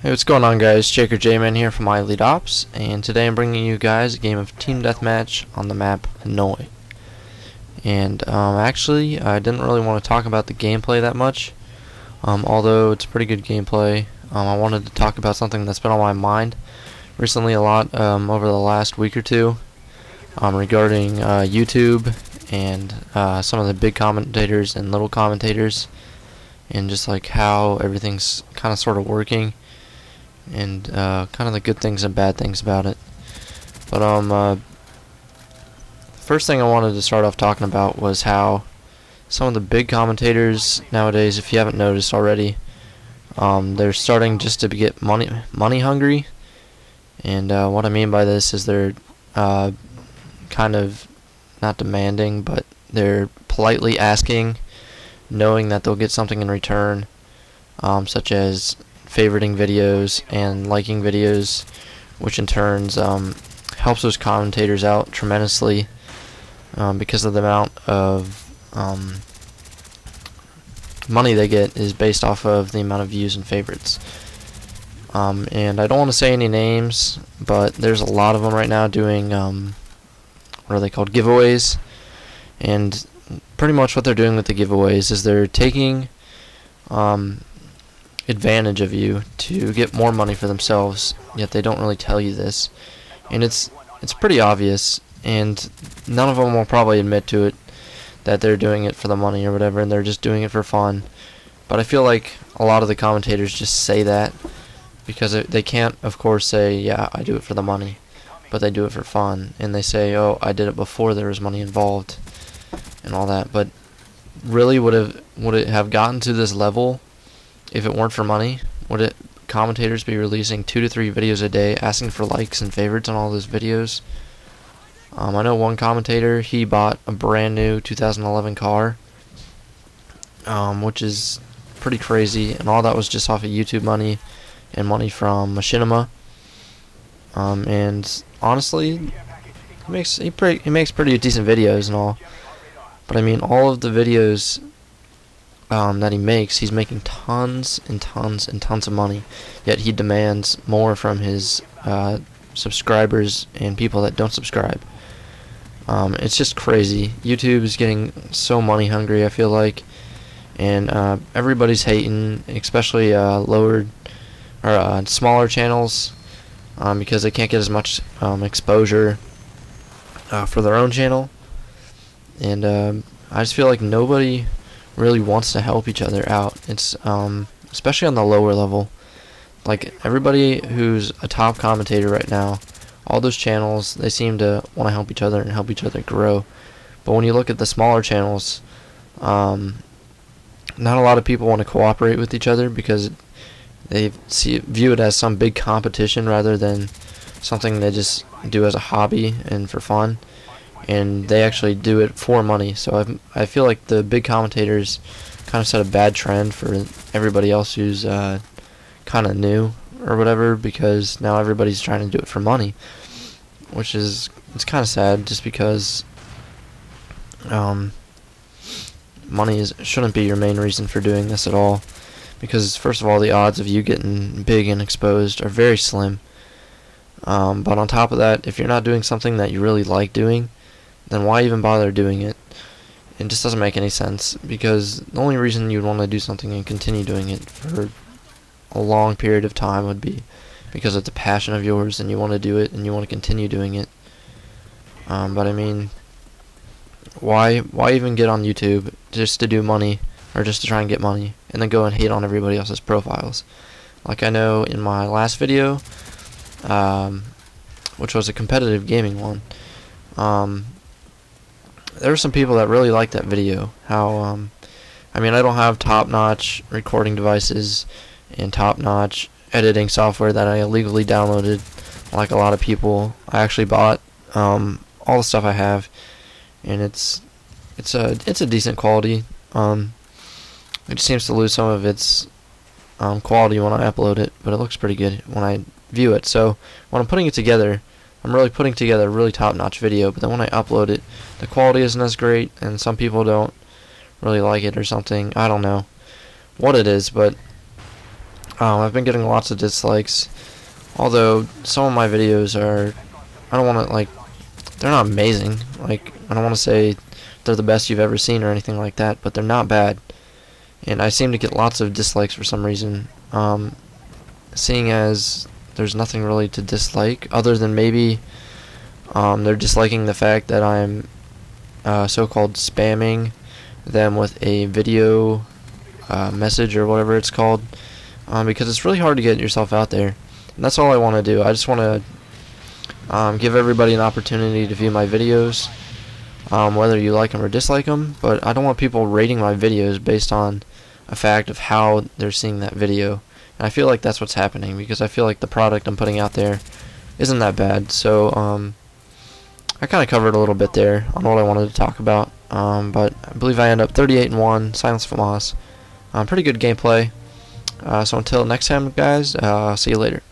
Hey, what's going on, guys? Jaker J-Man here from iEliteOpz, and today I'm bringing you guys a game of Team Deathmatch on the map Hanoi. And actually, I didn't really want to talk about the gameplay that much, although it's pretty good gameplay. I wanted to talk about something that's been on my mind recently a lot over the last week or two regarding YouTube and some of the big commentators and little commentators, and just like how everything's kind of sort of working, and kind of the good things and bad things about it. But first thing I wanted to start off talking about was how some of the big commentators nowadays, if you haven't noticed already, they're starting just to get money hungry. And what I mean by this is they're kind of not demanding, but they're politely asking, knowing that they'll get something in return, such as favoriting videos and liking videos, which in turns helps those commentators out tremendously, because of the amount of money they get is based off of the amount of views and favorites. And I don't want to say any names, but there's a lot of them right now doing what are they called, giveaways. And pretty much what they're doing with the giveaways is they're taking advantage of you to get more money for themselves, yet they don't really tell you this. And it's pretty obvious, and none of them will probably admit to it that they're doing it for the money or whatever, and they're just doing it for fun. But I feel like a lot of the commentators just say that because they can't, of course, say, yeah, I do it for the money, but they do it for fun, and they say, oh, I did it before there was money involved and all that. But really, would it have gotten to this level if it weren't for money? Would commentators be releasing 2 to 3 videos a day asking for likes and favorites on all those videos? I know one commentator, he bought a brand new 2011 car, which is pretty crazy, and all that was just off of YouTube money and money from Machinima. And honestly, he makes pretty decent videos and all. But I mean, all of the videos that he makes, he's making tons and tons and tons of money, yet he demands more from his subscribers and people that don't subscribe. It's just crazy. YouTube is getting so money hungry, I feel like, and everybody's hating, especially lowered or smaller channels, because they can't get as much exposure for their own channel. And I just feel like nobody really wants to help each other out. It's especially on the lower level. Like, everybody who's a top commentator right now, all those channels, they seem to want to help each other and help each other grow. But when you look at the smaller channels, not a lot of people want to cooperate with each other because they view it as some big competition rather than something they just do as a hobby and for fun. And they actually do it for money. So I feel like the big commentators kind of set a bad trend for everybody else who's kind of new or whatever, because now everybody's trying to do it for money, which is, it's kind of sad, just because money shouldn't be your main reason for doing this at all, because first of all, the odds of you getting big and exposed are very slim. But on top of that, if you're not doing something that you really like doing, then why even bother doing it? It just doesn't make any sense, because the only reason you'd want to do something and continue doing it for a long period of time would be because it's a passion of yours and you want to do it and you want to continue doing it. But I mean, why even get on YouTube just to do money, or just to try and get money, and then go and hate on everybody else's profiles? Like, I know in my last video, which was a competitive gaming one, there were some people that really liked that video. How I mean, I don't have top-notch recording devices and top-notch editing software that I illegally downloaded like a lot of people. I actually bought all the stuff I have, and it's a decent quality. It just seems to lose some of its quality when I upload it, but it looks pretty good when I view it. So when I'm putting it together, I'm really putting together a really top-notch video, but then when I upload it, the quality isn't as great, and some people don't really like it or something. I don't know what it is, but I've been getting lots of dislikes, although some of my videos are, I don't want to, like, they're not amazing. Like, I don't want to say they're the best you've ever seen or anything like that, but they're not bad. And I seem to get lots of dislikes for some reason, seeing as there's nothing really to dislike other than maybe they're disliking the fact that I'm so-called spamming them with a video message or whatever it's called, because it's really hard to get yourself out there, and that's all I want to do. I just want to give everybody an opportunity to view my videos, whether you like them or dislike them, but I don't want people rating my videos based on a fact of how they're seeing that video. And I feel like that's what's happening, because I feel like the product I'm putting out there isn't that bad. So I kind of covered a little bit there on what I wanted to talk about, but I believe I end up 38-1, Silence Famas. Pretty good gameplay. So until next time, guys, see you later.